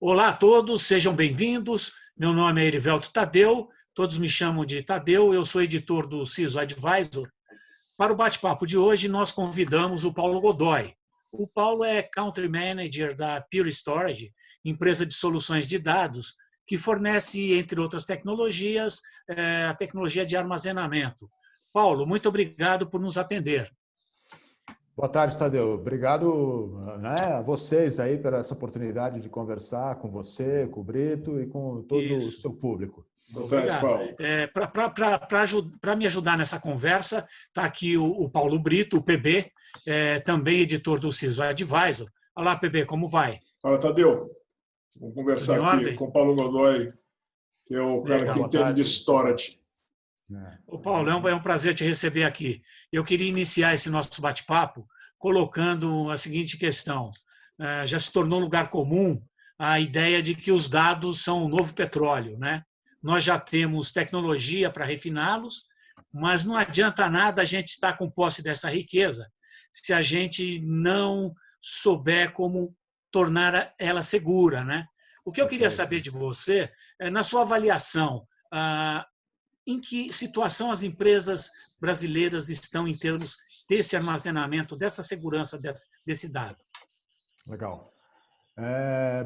Olá a todos, sejam bem-vindos. Meu nome é Erivelto Tadeu, todos me chamam de Tadeu, eu sou editor do CISO Advisor. Para o bate-papo de hoje, nós convidamos o Paulo Godoy. O Paulo é Country Manager da Pure Storage, empresa de soluções de dados, que fornece, entre outras tecnologias, a tecnologia de armazenamento. Paulo, muito obrigado por nos atender. Boa tarde, Tadeu. Obrigado, a vocês aí por essa oportunidade de conversar com você, com o Brito e com todo o seu público. Boa tarde, Paulo. Para me ajudar nessa conversa, está aqui o Paulo Brito, o PB, também editor do CISO Advisor. Olá, PB, como vai? Fala, Tadeu. Vamos conversar aqui com o Paulo Godoy, que é o cara que entende de storage. Ô, Paulo, é um prazer te receber aqui. Eu queria iniciar esse nosso bate-papo colocando a seguinte questão. Já se tornou lugar comum a ideia de que os dados são o novo petróleo, né? Nós já temos tecnologia para refiná-los, mas não adianta nada a gente estar com posse dessa riqueza se a gente não souber como tornar ela segura, né? O que eu queria saber de você, na sua avaliação, em que situação as empresas brasileiras estão em termos desse armazenamento, dessa segurança desse dado? Legal.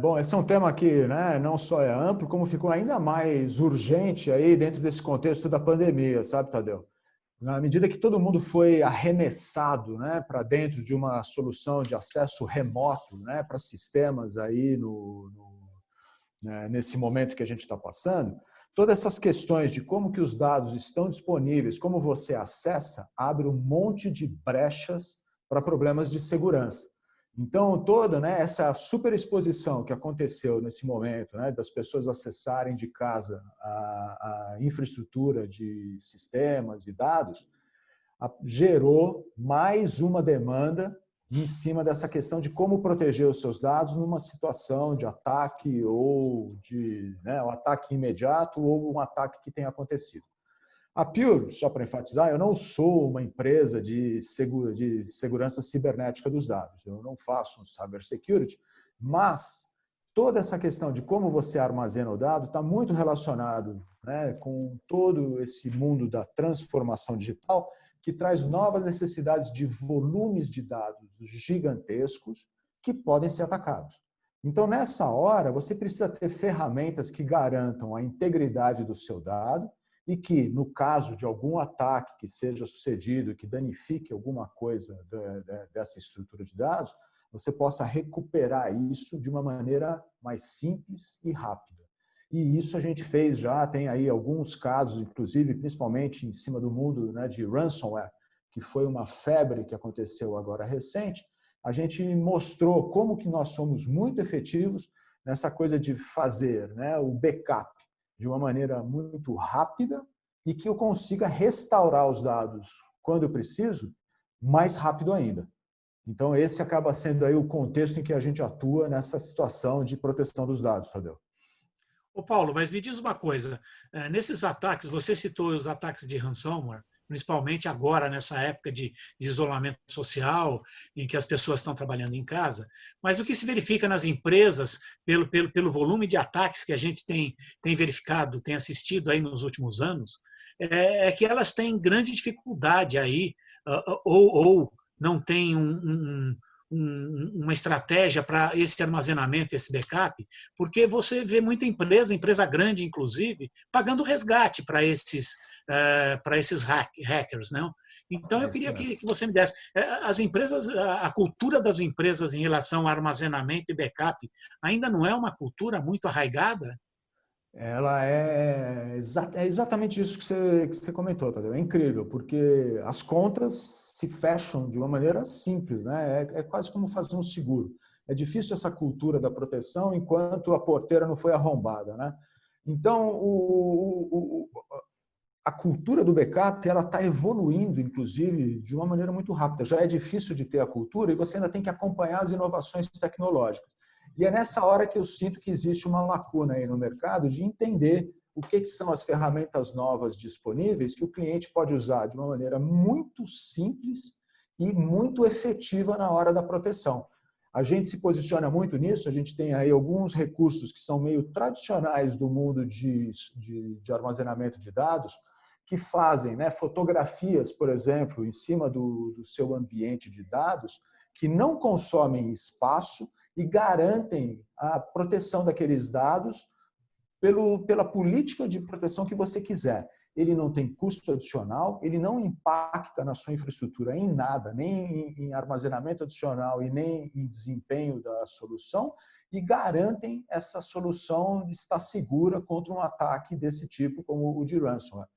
Bom, esse é um tema que, né, não só é amplo, como ficou ainda mais urgente aí dentro desse contexto da pandemia, sabe, Tadeu? Na medida que todo mundo foi arremessado, né, para dentro de uma solução de acesso remoto, né, para sistemas aí nesse momento que a gente está passando, todas essas questões de como que os dados estão disponíveis, como você acessa, abre um monte de brechas para problemas de segurança. Então, toda, né, essa superexposição que aconteceu nesse momento, né, das pessoas acessarem de casa a infraestrutura de sistemas e dados, gerou mais uma demanda em cima dessa questão de como proteger os seus dados numa situação de ataque ou de um ataque imediato ou um ataque que tenha acontecido. A Pure, só para enfatizar, eu não sou uma empresa de segurança cibernética dos dados. Eu não faço um cybersecurity, mas toda essa questão de como você armazena o dado está muito relacionado, né, com todo esse mundo da transformação digital, que traz novas necessidades de volumes de dados gigantescos que podem ser atacados. Então, nessa hora, você precisa ter ferramentas que garantam a integridade do seu dado e que, no caso de algum ataque que seja sucedido, que danifique alguma coisa dessa estrutura de dados, você possa recuperar isso de uma maneira mais simples e rápida. E isso a gente fez já, tem aí alguns casos, inclusive, principalmente em cima do mundo, né, de ransomware, que foi uma febre que aconteceu agora recente. A gente mostrou como que nós somos muito efetivos nessa coisa de fazer, né, o backup de uma maneira muito rápida e que eu consiga restaurar os dados quando eu preciso, mais rápido ainda. Então, esse acaba sendo aí o contexto em que a gente atua nessa situação de proteção dos dados, Tadeu. Ô Paulo, mas me diz uma coisa, nesses ataques, você citou os ataques de ransomware, principalmente agora nessa época de isolamento social, em que as pessoas estão trabalhando em casa, mas o que se verifica nas empresas, pelo volume de ataques que a gente tem verificado, tem assistido aí nos últimos anos, é que elas têm grande dificuldade aí, ou não têm uma estratégia para esse armazenamento, esse backup, porque você vê muita empresa grande, inclusive, pagando resgate para esses hackers, não? Então, eu queria que você me desse. As empresas, a cultura das empresas em relação ao armazenamento e backup ainda não é uma cultura muito arraigada? Ela é exatamente isso que você comentou, Tadeu. É incrível, porque as contas se fecham de uma maneira simples, né? É quase como fazer um seguro. É difícil essa cultura da proteção enquanto a porteira não foi arrombada, né? Então, a cultura do backup ela está evoluindo, inclusive, de uma maneira muito rápida. Já é difícil de ter a cultura e você ainda tem que acompanhar as inovações tecnológicas. E é nessa hora que eu sinto que existe uma lacuna aí no mercado de entender o que são as ferramentas novas disponíveis que o cliente pode usar de uma maneira muito simples e muito efetiva na hora da proteção. A gente se posiciona muito nisso, a gente tem aí alguns recursos que são meio tradicionais do mundo de armazenamento de dados, que fazem, né, fotografias, por exemplo, em cima do seu ambiente de dados, que não consomem espaço e garantem a proteção daqueles dados pela política de proteção que você quiser. Ele não tem custo adicional, ele não impacta na sua infraestrutura em nada, nem em armazenamento adicional e nem em desempenho da solução, e garantem essa solução estar segura contra um ataque desse tipo, como o de ransomware.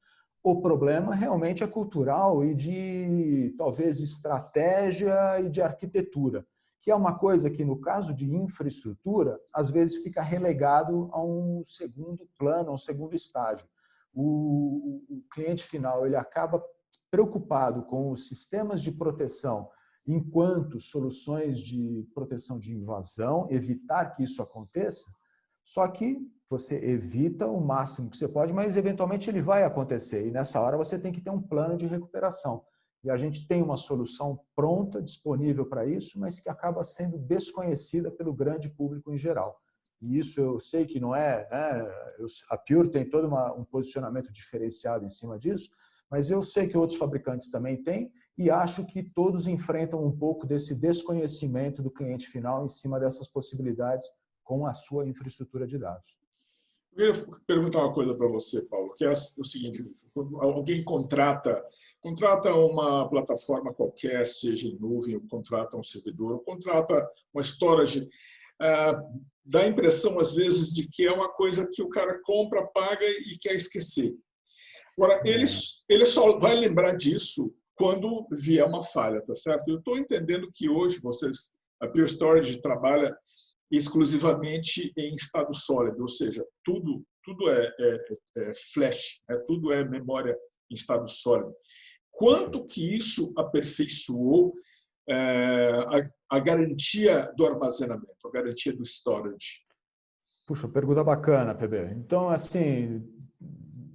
O problema realmente é cultural e de, talvez, estratégia e de arquitetura, que é uma coisa que, no caso de infraestrutura, às vezes fica relegado a um segundo plano, a um segundo estágio. O cliente final ele acaba preocupado com os sistemas de proteção enquanto soluções de proteção de invasão, evitar que isso aconteça, só que você evita o máximo que você pode, mas eventualmente ele vai acontecer e nessa hora você tem que ter um plano de recuperação. E a gente tem uma solução pronta, disponível para isso, mas que acaba sendo desconhecida pelo grande público em geral. E isso eu sei que não é, né? A Pure tem todo um posicionamento diferenciado em cima disso, mas eu sei que outros fabricantes também têm e acho que todos enfrentam um pouco desse desconhecimento do cliente final em cima dessas possibilidades com a sua infraestrutura de dados. Eu queria perguntar uma coisa para você, Paulo, que é o seguinte: alguém contrata uma plataforma qualquer, seja em nuvem, ou contrata um servidor, ou contrata uma storage, dá a impressão, às vezes, de que é uma coisa que o cara compra, paga e quer esquecer. Agora, ele só vai lembrar disso quando vier uma falha, tá certo? Eu estou entendendo que hoje a Pure Storage trabalha exclusivamente em estado sólido, ou seja, tudo é flash, tudo é memória em estado sólido. Quanto que isso aperfeiçoou a garantia do armazenamento, a garantia do storage? Puxa, pergunta bacana, PB. Então, assim,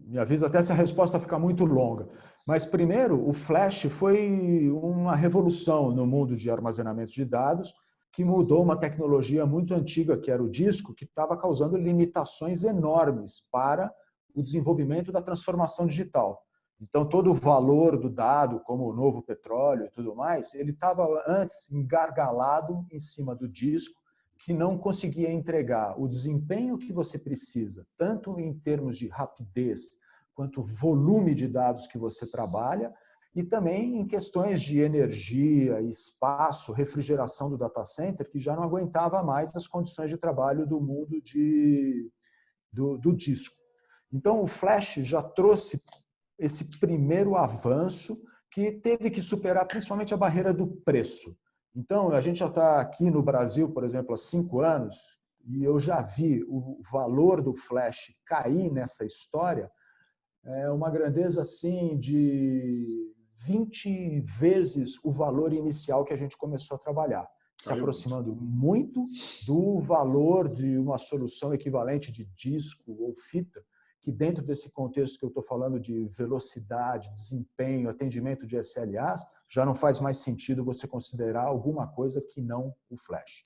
me avisa até se a resposta ficar muito longa. Mas, primeiro, o flash foi uma revolução no mundo de armazenamento de dados, que mudou uma tecnologia muito antiga, que era o disco, que estava causando limitações enormes para o desenvolvimento da transformação digital. Então, todo o valor do dado, como o novo petróleo e tudo mais, ele estava antes engargalado em cima do disco, que não conseguia entregar o desempenho que você precisa, tanto em termos de rapidez, quanto volume de dados que você trabalha, e também em questões de energia, espaço, refrigeração do data center, que já não aguentava mais as condições de trabalho do mundo do disco. Então, o flash já trouxe esse primeiro avanço que teve que superar principalmente a barreira do preço. Então, a gente já está aqui no Brasil, por exemplo, há 5 anos, e eu já vi o valor do flash cair nessa história, uma grandeza assim de 20 vezes o valor inicial que a gente começou a trabalhar, se aproximando muito do valor de uma solução equivalente de disco ou fita, que dentro desse contexto que eu estou falando de velocidade, desempenho, atendimento de SLAs, já não faz mais sentido você considerar alguma coisa que não o flash.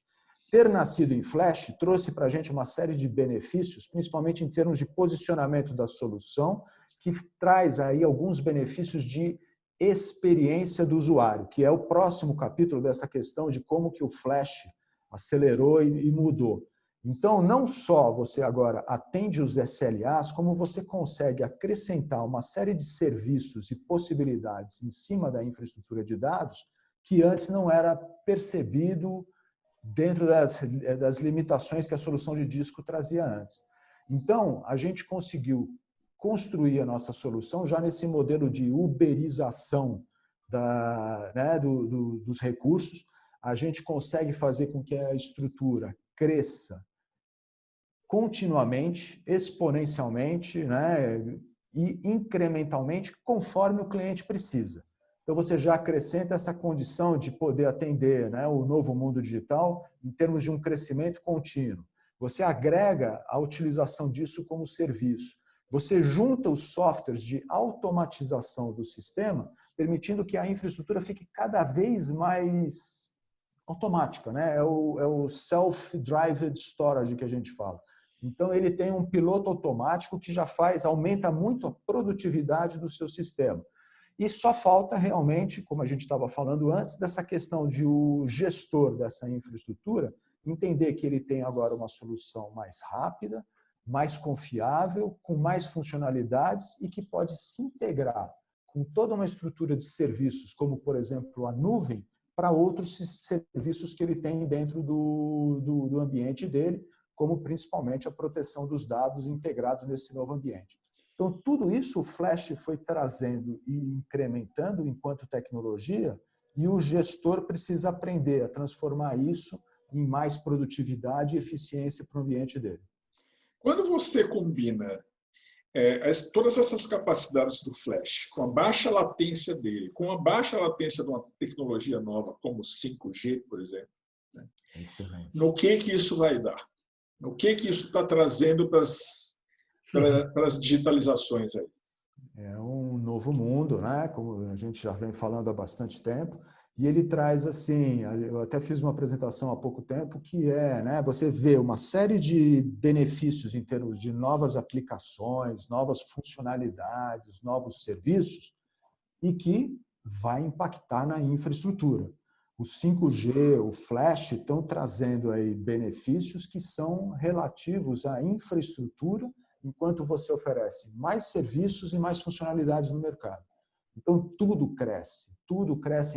Ter nascido em flash trouxe para a gente uma série de benefícios, principalmente em termos de posicionamento da solução, que traz aí alguns benefícios de experiência do usuário, que é o próximo capítulo dessa questão de como que o flash acelerou e mudou. Então, não só você agora atende os SLAs, como você consegue acrescentar uma série de serviços e possibilidades em cima da infraestrutura de dados que antes não era percebido dentro das limitações que a solução de disco trazia antes. Então, a gente conseguiu construir a nossa solução já nesse modelo de uberização dos recursos. A gente consegue fazer com que a estrutura cresça continuamente, exponencialmente, e incrementalmente, conforme o cliente precisa. Então, você já acrescenta essa condição de poder atender o novo mundo digital em termos de um crescimento contínuo. Você agrega a utilização disso como serviço. Você junta os softwares de automatização do sistema, permitindo que a infraestrutura fique cada vez mais automática, né? É o self-drived storage que a gente fala. Então, ele tem um piloto automático que já aumenta muito a produtividade do seu sistema. E só falta realmente, como a gente estava falando antes, dessa questão de o gestor dessa infraestrutura entender que ele tem agora uma solução mais rápida, mais confiável, com mais funcionalidades e que pode se integrar com toda uma estrutura de serviços, como, por exemplo, a nuvem, para outros serviços que ele tem dentro do ambiente dele, como principalmente a proteção dos dados integrados nesse novo ambiente. Então, tudo isso o Flash foi trazendo e incrementando enquanto tecnologia, e o gestor precisa aprender a transformar isso em mais produtividade e eficiência para o ambiente dele. Quando você combina todas essas capacidades do Flash, com a baixa latência dele, com a baixa latência de uma tecnologia nova, como o 5G, por exemplo, né? No que isso vai dar? O que isso está trazendo para as digitalizações aí? É um novo mundo, né? Como a gente já vem falando há bastante tempo. E ele traz assim, eu até fiz uma apresentação há pouco tempo, que né, você vê uma série de benefícios em termos de novas aplicações, novas funcionalidades, novos serviços, e que vai impactar na infraestrutura. O 5G, o Flash estão trazendo aí benefícios que são relativos à infraestrutura, enquanto você oferece mais serviços e mais funcionalidades no mercado. Então, tudo cresce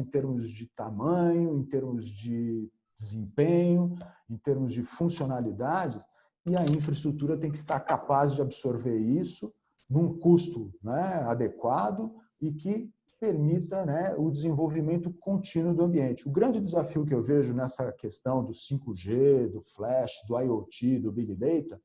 em termos de tamanho, em termos de desempenho, em termos de funcionalidades, e a infraestrutura tem que estar capaz de absorver isso num custo, né, adequado e que permita, né, o desenvolvimento contínuo do ambiente. O grande desafio que eu vejo nessa questão do 5G, do Flash, do IoT, do Big Data,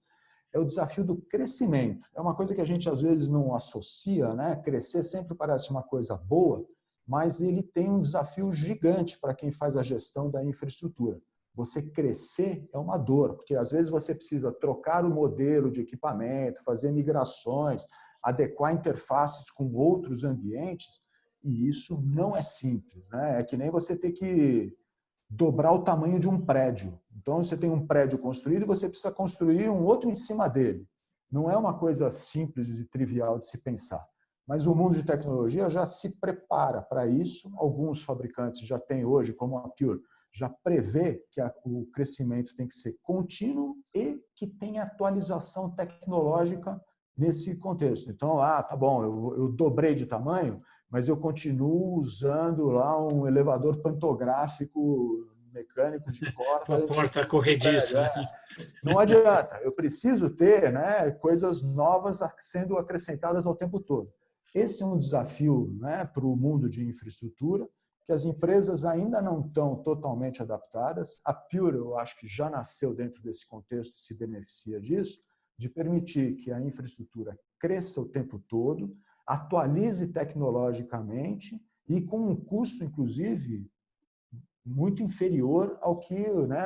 é o desafio do crescimento. É uma coisa que a gente às vezes não associa, né? Crescer sempre parece uma coisa boa, mas ele tem um desafio gigante para quem faz a gestão da infraestrutura. Você crescer é uma dor, porque às vezes você precisa trocar o modelo de equipamento, fazer migrações, adequar interfaces com outros ambientes, e isso não é simples, né? É que nem você ter que dobrar o tamanho de um prédio. Então, você tem um prédio construído e você precisa construir um outro em cima dele. Não é uma coisa simples e trivial de se pensar. Mas o mundo de tecnologia já se prepara para isso. Alguns fabricantes já têm hoje, como a Pure, já prevê que o crescimento tem que ser contínuo e que tem atualização tecnológica nesse contexto. Então, tá bom, eu dobrei de tamanho, mas eu continuo usando lá um elevador pantográfico mecânico de corda. Com a porta corrediça. Não adianta, eu preciso ter, né, coisas novas sendo acrescentadas ao tempo todo. Esse é um desafio, né, para o mundo de infraestrutura, que as empresas ainda não estão totalmente adaptadas. A Pure, eu acho que já nasceu dentro desse contexto e se beneficia disso, de permitir que a infraestrutura cresça o tempo todo, atualize tecnologicamente e com um custo, inclusive, muito inferior ao que, né,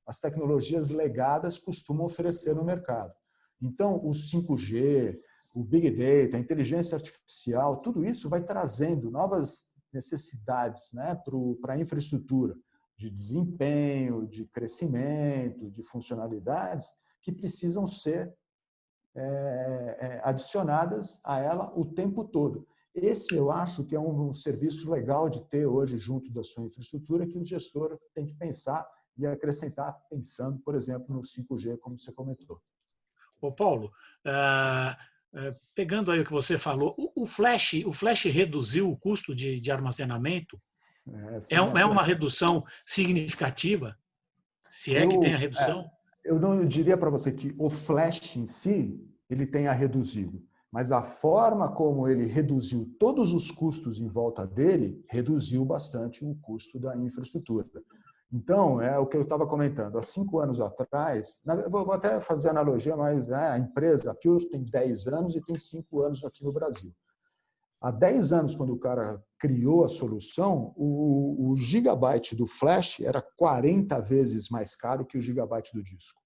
as tecnologias legadas costumam oferecer no mercado. Então, o 5G, o Big Data, a inteligência artificial, tudo isso vai trazendo novas necessidades, né, para a infraestrutura de desempenho, de crescimento, de funcionalidades que precisam ser adicionadas a ela o tempo todo. Esse eu acho que é um serviço legal de ter hoje junto da sua infraestrutura que o gestor tem que pensar e acrescentar pensando, por exemplo, no 5G, como você comentou. Ô Paulo, pegando aí o que você falou, o Flash reduziu o custo de armazenamento? É uma redução significativa? Se é que tem a redução? Eu não diria para você que o Flash em si ele tenha reduzido, mas a forma como ele reduziu todos os custos em volta dele reduziu bastante o custo da infraestrutura. Então, é o que eu estava comentando. Há 5 anos atrás, vou até fazer analogia, mas a empresa, a Pure, tem 10 anos e tem 5 anos aqui no Brasil. Há 10 anos, quando o cara criou a solução, o gigabyte do flash era 40 vezes mais caro que o gigabyte do disco.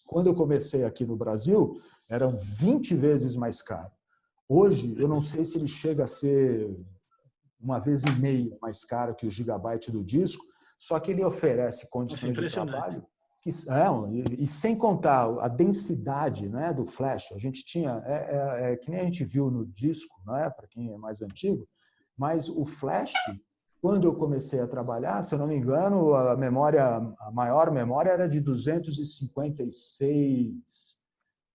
Quando eu comecei aqui no Brasil, eram 20 vezes mais caro. Hoje, eu não sei se ele chega a ser uma vez e meia mais caro que o gigabyte do disco, só que ele oferece condições de trabalho e sem contar a densidade, né, do flash. A gente tinha, que nem a gente viu no disco, né, para quem é mais antigo, mas o flash, quando eu comecei a trabalhar, se eu não me engano, a maior memória era de 256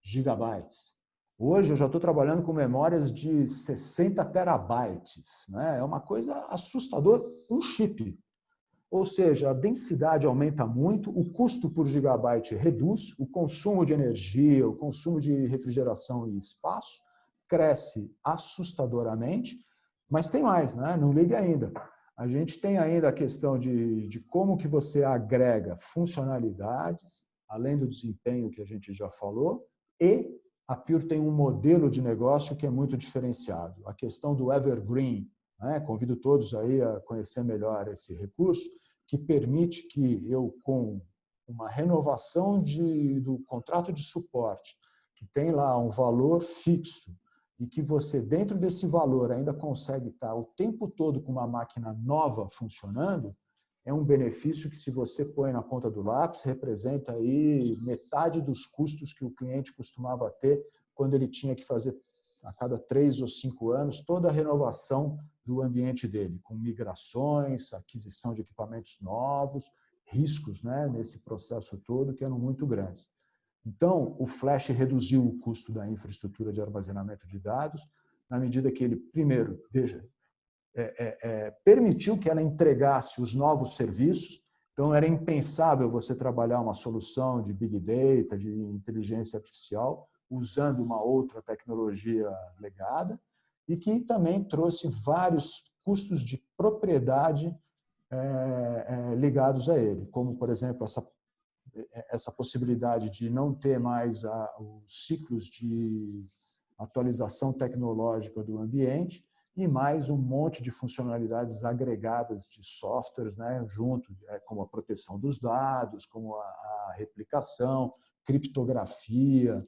gigabytes. Hoje eu já estou trabalhando com memórias de 60 terabytes, né? É uma coisa assustadora, um chip. Ou seja, a densidade aumenta muito, o custo por gigabyte reduz, o consumo de energia, o consumo de refrigeração e espaço cresce assustadoramente, mas tem mais, né? Não ligue ainda. A gente tem ainda a questão de como que você agrega funcionalidades, além do desempenho que a gente já falou, e a Pure tem um modelo de negócio que é muito diferenciado. A questão do Evergreen, né? Convido todos aí a conhecer melhor esse recurso, que permite que eu, com uma renovação do contrato de suporte, que tem lá um valor fixo, e que você, dentro desse valor, ainda consegue estar o tempo todo com uma máquina nova funcionando, é um benefício que, se você põe na ponta do lápis, representa aí metade dos custos que o cliente costumava ter quando ele tinha que fazer, a cada 3 ou 5 anos, toda a renovação do ambiente dele, com migrações, aquisição de equipamentos novos, riscos, né, nesse processo todo, que eram muito grandes. Então, o Flash reduziu o custo da infraestrutura de armazenamento de dados, na medida que ele, primeiro, permitiu que ela entregasse os novos serviços. Então, era impensável você trabalhar uma solução de Big Data, de inteligência artificial, usando uma outra tecnologia legada, e que também trouxe vários custos de propriedade ligados a ele, como, por exemplo, essa possibilidade de não ter mais os ciclos de atualização tecnológica do ambiente e mais um monte de funcionalidades agregadas de softwares, né, junto, como a proteção dos dados, como a replicação, criptografia,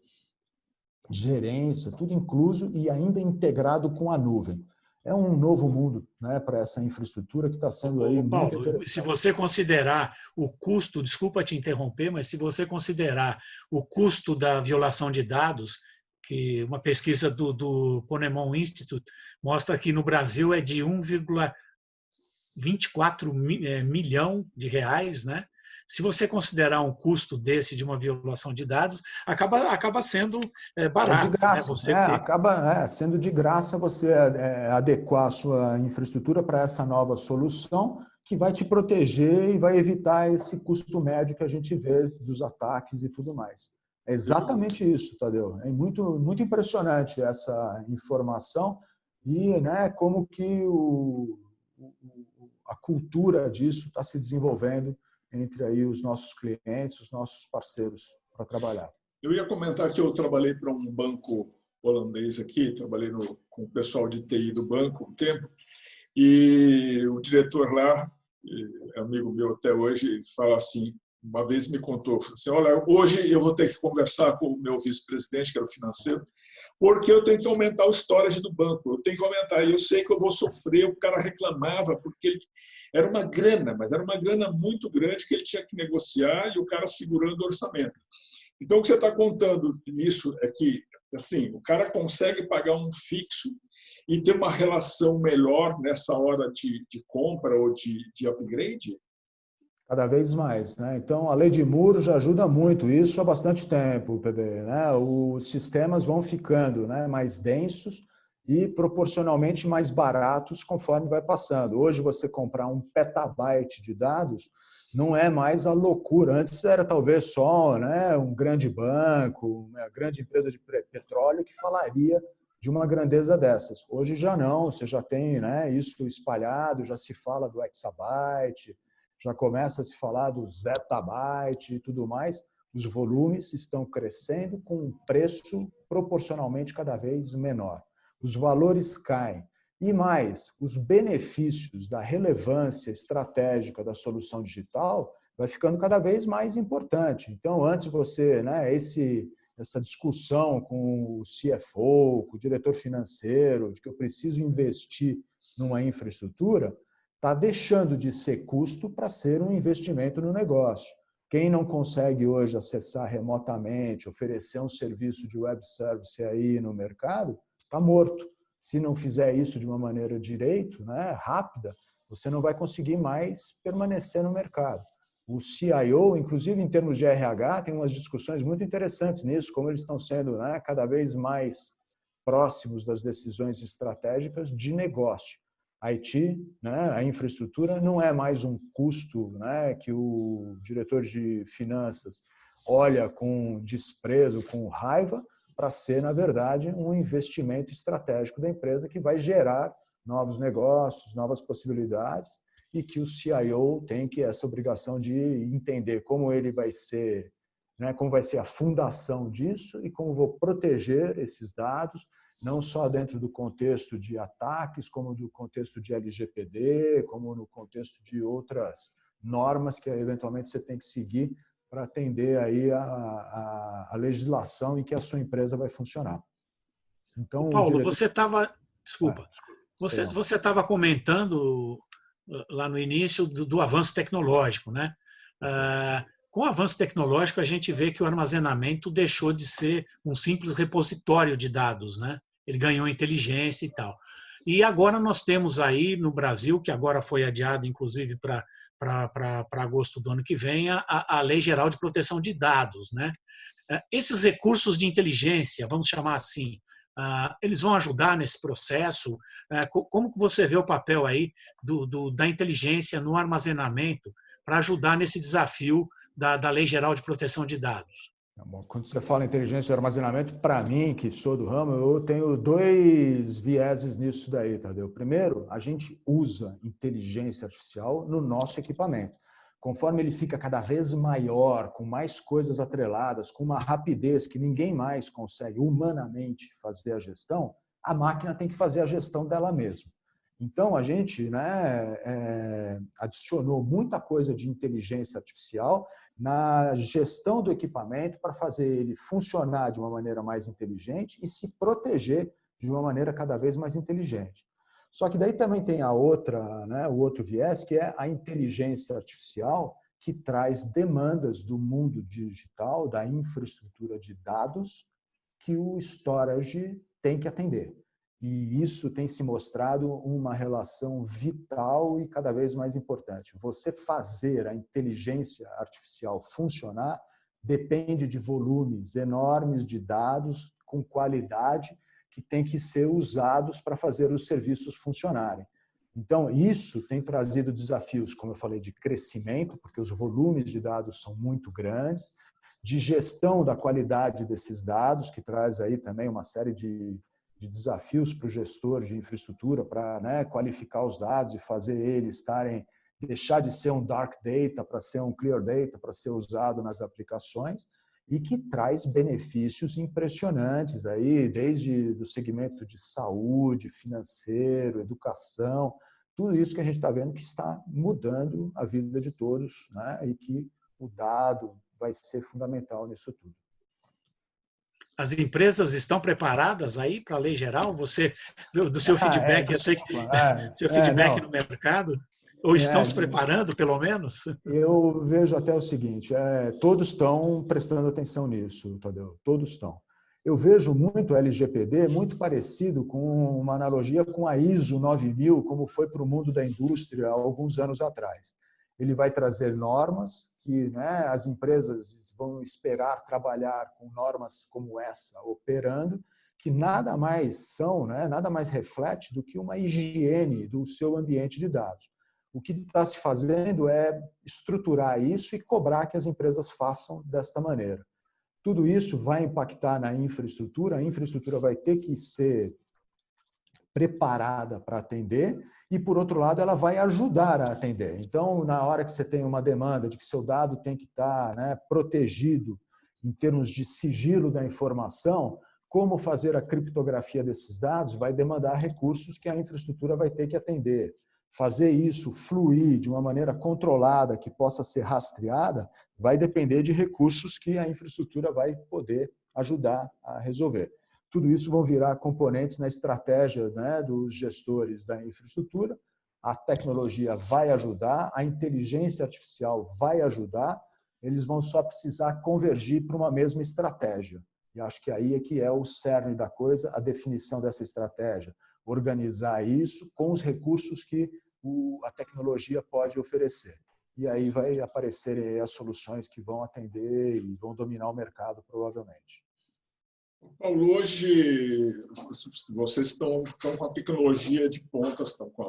gerência, tudo incluso e ainda integrado com a nuvem. É um novo mundo, né, para essa infraestrutura que está sendo aí muito Paulo, interessante. se você considerar o custo, desculpa te interromper, mas se você considerar o custo da violação de dados, que uma pesquisa do Ponemon Institute mostra que no Brasil é de 1,24 milhão de reais, né? Se você considerar um custo desse de uma violação de dados, acaba sendo barato. É de graça, Né? Você ter... acaba sendo de graça você adequar a sua infraestrutura para essa nova solução que vai te proteger e vai evitar esse custo médio que a gente vê dos ataques e tudo mais. É exatamente isso, Tadeu. É muito, muito impressionante essa informação e, né, como que a cultura disso está se desenvolvendo entre aí os nossos clientes, os nossos parceiros para trabalhar. Eu ia comentar que eu trabalhei para um banco holandês aqui, trabalhei com o pessoal de TI do banco um tempo, e o diretor lá, é amigo meu até hoje, fala assim, uma vez me contou, assim, olha, hoje eu vou ter que conversar com o meu vice-presidente, que era o financeiro, porque eu tenho que aumentar o storage do banco, eu tenho que aumentar, e eu sei que eu vou sofrer. O cara reclamava, porque era uma grana, mas era uma grana muito grande que ele tinha que negociar, e o cara segurando o orçamento. Então, o que você está contando nisso é que, assim, o cara consegue pagar um fixo e ter uma relação melhor nessa hora de compra ou de upgrade? Cada vez mais, né? Então, a lei de Moore já ajuda muito isso há bastante tempo, PB, né? Os sistemas vão ficando, né, mais densos e proporcionalmente mais baratos conforme vai passando. Hoje, você comprar 1 petabyte de dados não é mais a loucura. Antes era talvez só, né, um grande banco, uma grande empresa de petróleo que falaria de uma grandeza dessas. Hoje já não, você já tem, né, isso espalhado, já se fala do exabyte, já começa a se falar do zettabyte e tudo mais. Os volumes estão crescendo com um preço proporcionalmente cada vez menor. Os valores caem. E mais, os benefícios da relevância estratégica da solução digital vai ficando cada vez mais importante. Então, antes você, né, essa discussão com o CFO, com o diretor financeiro, de que eu preciso investir numa infraestrutura, está deixando de ser custo para ser um investimento no negócio. Quem não consegue hoje acessar remotamente, oferecer um serviço de web service aí no mercado, está morto. Se não fizer isso de uma maneira direito, né, rápida, você não vai conseguir mais permanecer no mercado. O CIO, inclusive em termos de RH, tem umas discussões muito interessantes nisso, como eles estão sendo, né, cada vez mais próximos das decisões estratégicas de negócio. A IT, né, a infraestrutura, não é mais um custo, né, que o diretor de finanças olha com desprezo, com raiva, para ser, na verdade, um investimento estratégico da empresa que vai gerar novos negócios, novas possibilidades, e que o CIO tem essa obrigação de entender como ele vai ser, né, como vai ser a fundação disso e como vou proteger esses dados, não só dentro do contexto de ataques, como do contexto de LGPD, como no contexto de outras normas que eventualmente você tem que seguir para atender aí a legislação em que a sua empresa vai funcionar. Então, Paulo, diretor... você estava, desculpa, desculpa. você estava comentando lá no início do avanço tecnológico, né? Com o avanço tecnológico, a gente vê que o armazenamento deixou de ser um simples repositório de dados, né? Ele ganhou inteligência e tal. E agora nós temos aí no Brasil, que agora foi adiado, inclusive, para agosto do ano que vem, a Lei Geral de Proteção de Dados, né? Esses recursos de inteligência, vamos chamar assim, eles vão ajudar nesse processo? Como que você vê o papel aí da inteligência no armazenamento para ajudar nesse desafio da Lei Geral de Proteção de Dados? Quando você fala em inteligência de armazenamento, para mim, que sou do ramo, eu tenho dois vieses nisso daí, Tadeu. Primeiro, a gente usa inteligência artificial no nosso equipamento. Conforme ele fica cada vez maior, com mais coisas atreladas, com uma rapidez que ninguém mais consegue humanamente fazer a gestão, a máquina tem que fazer a gestão dela mesma. Então, a gente, né, adicionou muita coisa de inteligência artificial na gestão do equipamento para fazer ele funcionar de uma maneira mais inteligente e se proteger de uma maneira cada vez mais inteligente. Só que daí também tem a outra, né, o outro viés, que é a inteligência artificial, que traz demandas do mundo digital, da infraestrutura de dados, que o storage tem que atender. E isso tem se mostrado uma relação vital e cada vez mais importante. Você fazer a inteligência artificial funcionar depende de volumes enormes de dados com qualidade que tem que ser usados para fazer os serviços funcionarem. Então, isso tem trazido desafios, como eu falei, de crescimento, porque os volumes de dados são muito grandes, de gestão da qualidade desses dados, que traz aí também uma série de desafios para o gestor de infraestrutura para, né, qualificar os dados e fazer eles deixar de ser um dark data para ser um clear data, para ser usado nas aplicações, e que traz benefícios impressionantes aí, desde do segmento de saúde, financeiro, educação, tudo isso que a gente está vendo que está mudando a vida de todos, né, e que o dado vai ser fundamental nisso tudo. As empresas estão preparadas aí para a lei geral? Você, do seu feedback, eu sei que seu feedback no mercado, ou estão se preparando, pelo menos? Eu vejo até o seguinte, todos estão prestando atenção nisso, Tadeu, todos estão. Eu vejo muito LGPD muito parecido com uma analogia com a ISO 9000, como foi para o mundo da indústria há alguns anos atrás. Ele vai trazer normas que, né, as empresas vão esperar trabalhar com normas como essa operando, que nada mais são, né, nada mais reflete do que uma higiene do seu ambiente de dados. O que está se fazendo é estruturar isso e cobrar que as empresas façam desta maneira. Tudo isso vai impactar na infraestrutura, a infraestrutura vai ter que ser preparada para atender e, por outro lado, ela vai ajudar a atender. Então, na hora que você tem uma demanda de que seu dado tem que estar, né, protegido em termos de sigilo da informação, como fazer a criptografia desses dados vai demandar recursos que a infraestrutura vai ter que atender. Fazer isso fluir de uma maneira controlada, que possa ser rastreada, vai depender de recursos que a infraestrutura vai poder ajudar a resolver. tudo isso vão virar componentes na estratégia, né, dos gestores da infraestrutura. A tecnologia vai ajudar, a inteligência artificial vai ajudar, eles vão só precisar convergir para uma mesma estratégia. E acho que aí é que é o cerne da coisa, a definição dessa estratégia. Organizar isso com os recursos que a tecnologia pode oferecer. E aí vai aparecerem as soluções que vão atender e vão dominar o mercado, provavelmente. Paulo, hoje vocês estão com a tecnologia de ponta, estão com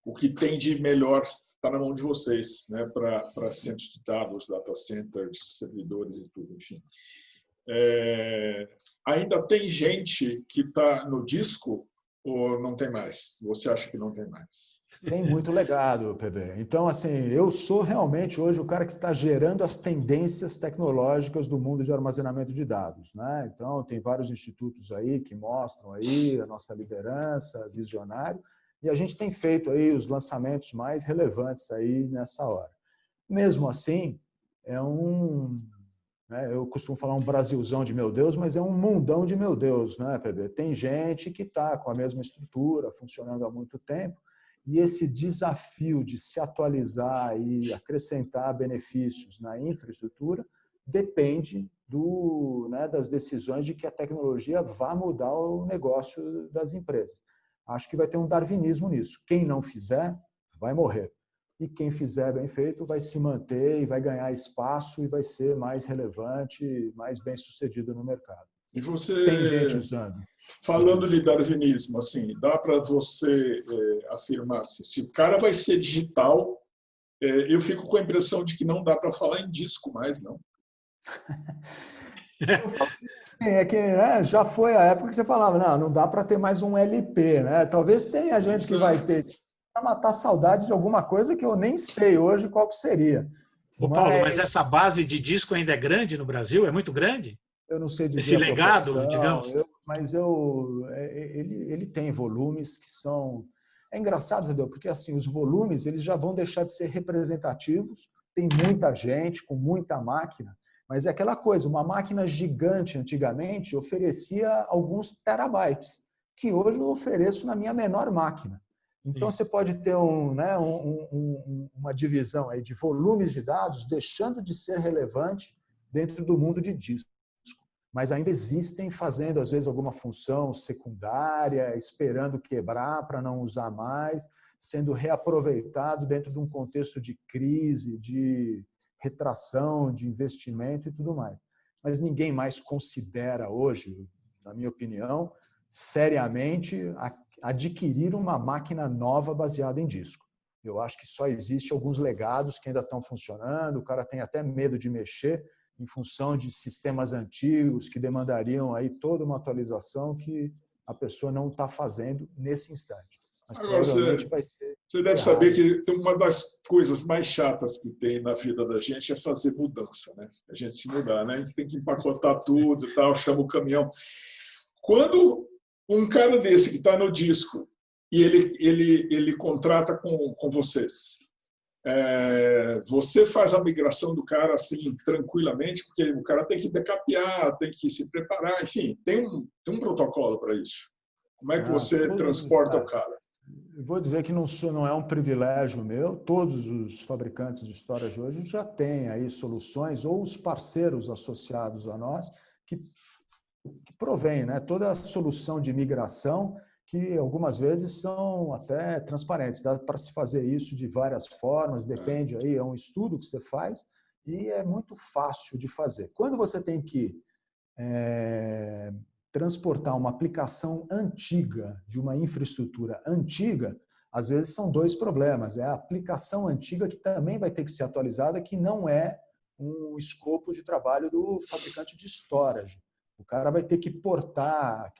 o que tem de melhor está na mão de vocês, né, para centros de dados, data centers, servidores e tudo, enfim. Ainda tem gente que está no disco ou não tem mais? Você acha que não tem mais? Tem muito legado, PB. Então, assim, eu sou realmente hoje o cara que está gerando as tendências tecnológicas do mundo de armazenamento de dados, né? Então, tem vários institutos aí que mostram aí a nossa liderança, visionário, e a gente tem feito aí os lançamentos mais relevantes aí nessa hora. Mesmo assim, eu costumo falar um Brasilzão de meu Deus, mas é um mundão de meu Deus, né, PB? Tem gente que está com a mesma estrutura, funcionando há muito tempo, e esse desafio de se atualizar e acrescentar benefícios na infraestrutura depende das decisões de que a tecnologia vá mudar o negócio das empresas. Acho que vai ter um darwinismo nisso. Quem não fizer, vai morrer. E quem fizer bem feito vai se manter e vai ganhar espaço e vai ser mais relevante, mais bem sucedido no mercado. E você, tem gente usando. Falando de darwinismo, assim, dá para você afirmar assim, se o cara vai ser digital, eu fico com a impressão de que não dá para falar em disco mais, não. Já foi a época que você falava, não dá para ter mais um LP, né? Talvez tenha gente que vai ter para matar saudade de alguma coisa que eu nem sei hoje qual que seria. Paulo, mas essa base de disco ainda é grande no Brasil? É muito grande? Eu não sei dizer esse legado, digamos. Mas ele tem volumes que são... É engraçado, entendeu? Porque assim, os volumes eles já vão deixar de ser representativos, tem muita gente com muita máquina, mas é aquela coisa, uma máquina gigante antigamente oferecia alguns terabytes, que hoje eu ofereço na minha menor máquina. Então, você pode ter uma divisão aí de volumes de dados deixando de ser relevante dentro do mundo de disco. Mas ainda existem fazendo, às vezes, alguma função secundária, esperando quebrar para não usar mais, sendo reaproveitado dentro de um contexto de crise, de retração, de investimento e tudo mais. Mas ninguém mais considera hoje, na minha opinião, seriamente adquirir uma máquina nova baseada em disco. Eu acho que só existe alguns legados que ainda estão funcionando, o cara tem até medo de mexer, em função de sistemas antigos que demandariam aí toda uma atualização que a pessoa não está fazendo nesse instante. Mas agora, provavelmente vai ser... Você deve saber que uma das coisas mais chatas que tem na vida da gente é fazer mudança, né? A gente se mudar, né? A gente tem que empacotar tudo e tal, chama o caminhão. Quando um cara desse que está no disco e ele contrata com vocês, você faz a migração do cara assim tranquilamente, porque o cara tem que backupear, tem que se preparar, enfim, tem um protocolo para isso. Como é que você transporta o cara? Eu vou dizer que não é um privilégio meu, todos os fabricantes de storage hoje já têm aí soluções, ou os parceiros associados a nós, que provém, né? Toda a solução de migração, que algumas vezes são até transparentes. Dá para se fazer isso de várias formas, depende aí, é um estudo que você faz e é muito fácil de fazer. Quando você tem que transportar uma aplicação antiga de uma infraestrutura antiga, às vezes são dois problemas. É a aplicação antiga que também vai ter que ser atualizada, que não é um escopo de trabalho do fabricante de storage. O cara vai ter que portar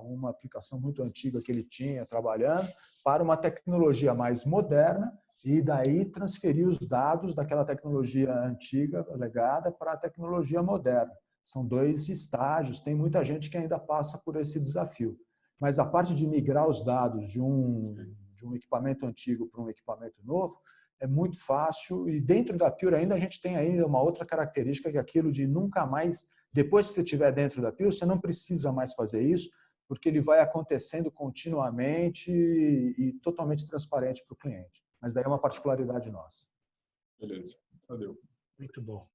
uma aplicação muito antiga que ele tinha trabalhando para uma tecnologia mais moderna e daí transferir os dados daquela tecnologia antiga legada para a tecnologia moderna. São dois estágios, tem muita gente que ainda passa por esse desafio. Mas a parte de migrar os dados de um equipamento antigo para um equipamento novo é muito fácil e dentro da Pure ainda a gente tem ainda uma outra característica que é aquilo de nunca mais Depois que você estiver dentro da PIL, você não precisa mais fazer isso, porque ele vai acontecendo continuamente e totalmente transparente para o cliente. Mas daí é uma particularidade nossa. Beleza, valeu. Muito bom,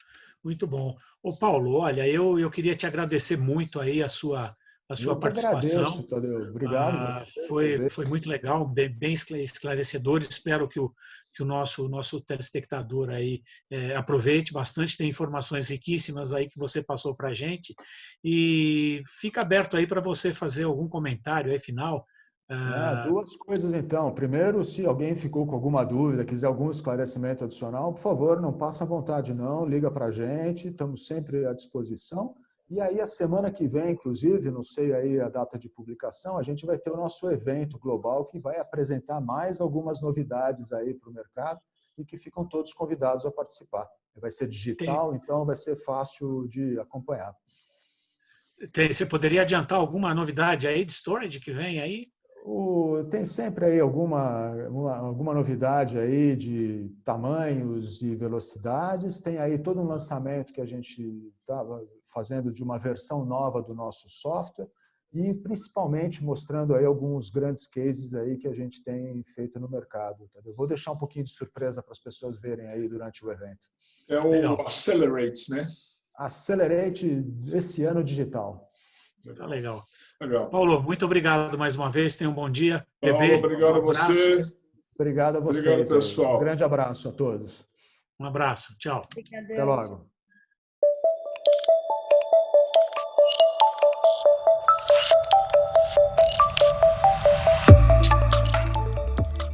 muito bom. Ô Paulo, olha, eu queria te agradecer muito aí a sua Eu que agradeço, participação. Tadeu. Obrigado você. Foi muito legal, bem esclarecedor. Espero que o nosso telespectador aí aproveite bastante, tem informações riquíssimas aí que você passou para a gente. E fica aberto aí para você fazer algum comentário aí final. Duas coisas então. Primeiro, se alguém ficou com alguma dúvida, quiser algum esclarecimento adicional, por favor, não passa à vontade não, liga para a gente, estamos sempre à disposição. E aí a semana que vem, inclusive, não sei aí a data de publicação, a gente vai ter o nosso evento global que vai apresentar mais algumas novidades aí para o mercado e que ficam todos convidados a participar. Vai ser digital, então vai ser fácil de acompanhar. Você poderia adiantar alguma novidade aí de storage que vem aí? Tem sempre aí alguma novidade aí de tamanhos e velocidades. Tem aí todo um lançamento que a gente estava fazendo de uma versão nova do nosso software e principalmente mostrando aí alguns grandes cases aí que a gente tem feito no mercado. Eu vou deixar um pouquinho de surpresa para as pessoas verem aí durante o evento. É o Legal. Accelerate, né? Accelerate esse ano digital. Tá legal. Legal. Paulo, muito obrigado mais uma vez. Tenha um bom dia. Paulo, obrigado a você. Obrigado a vocês. Obrigado, pessoal. Um grande abraço a todos. Um abraço. Tchau. Até logo.